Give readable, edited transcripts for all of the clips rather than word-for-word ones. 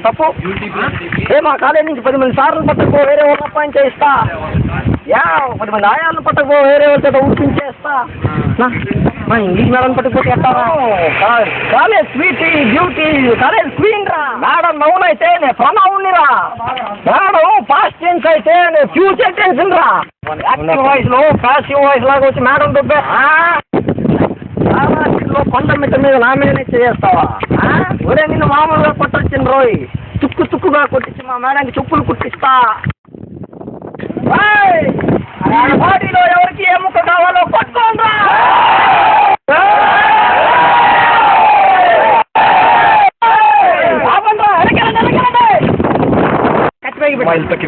తప్పు. మా కాలేజ్ నుంచి 10 మంది సార్లు పట్టకపో వేరే వాళ్ళ అపాయింట్ చేస్తా. 10 మంది ఆయాలను పట్టకపో వేరే వాళ్ళతో ఊరిపించేస్తా. ఇంగ్లీష్ మేడం పట్టుకుపోతే ఎట్టారా? College sweety beauty college queen రా. మేడం నౌన్ అయితే నేను ప్రొనౌన్ రా. మేడం పాస్ట్ టెన్స్ అయితే నేను ఫ్యూచర్ టెన్స్ రా. యాక్టివ్ వాయిస్ లో ప్యాసివ్ వాయిస్ లాగా వచ్చి మేడం దుబ్బే కొండ మిట్ట మీద నా మీదనే చేస్తావా? ఒరే నిన్ను మామూలుగా కొట్టొచ్చింది రోయ్. తుక్కుగా కొట్టించి మా మేడానికి చెప్పులు కుట్టిస్తా. బాడీలో ఎవరికి ఏ ముక్క కావాలో పట్టుకోండ్రా.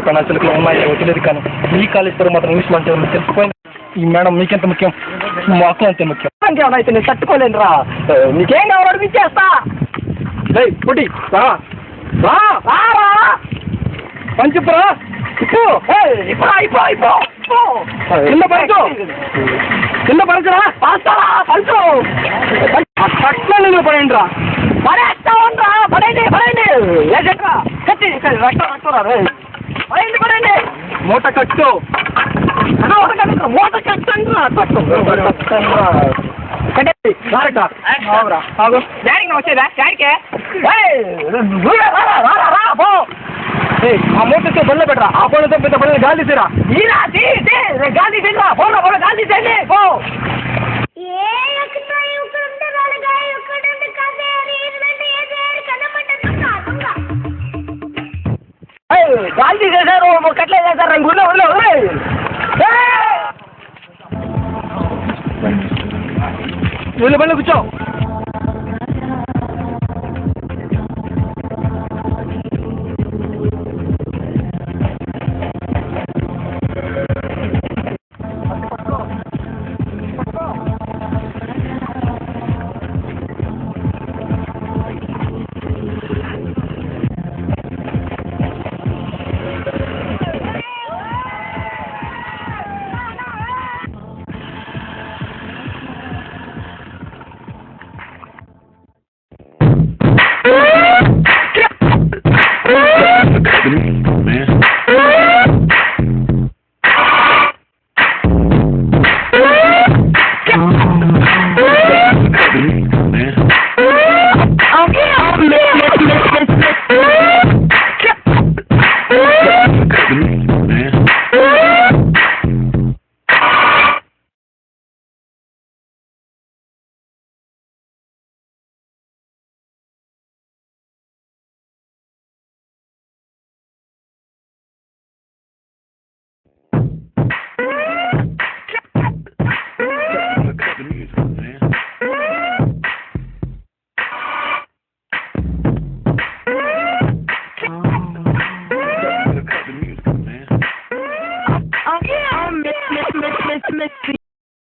కణాచులకు ఉన్నాయి వదిలేదు, కానీ ఈ కాలేజ్ పేరు మాత్రం ఇంగ్లీష్ మంచి తెలిసిపోయింది. ఈ మేడం మీకెంత ముఖ్యం, మాకు అంతే ముఖ్యం. అయితే నేను తట్టుకోలేనురా. నీకేం కావాలో అడిగిచ్చేస్తా. పుట్టి పంచిపురా కింద పరచురా పంచు పట్ల పడండి రా. పడేస్తావురా పడండి కట్టి రక్తరా పడండి. మూట కట్టు వచ్చేదా డాడీకే ఆ మూటతో బల్ల పెట్టరా. ఆ ఫోన్తో పెద్ద పని గాలి తీరా. గాలి తీరా ఫోన్ గాలి తీసేయండి. పో గాలి తీసేసారు. కట్లే చేశారు. రంగులో వీళ్ళు బండి కూర్చో. Miss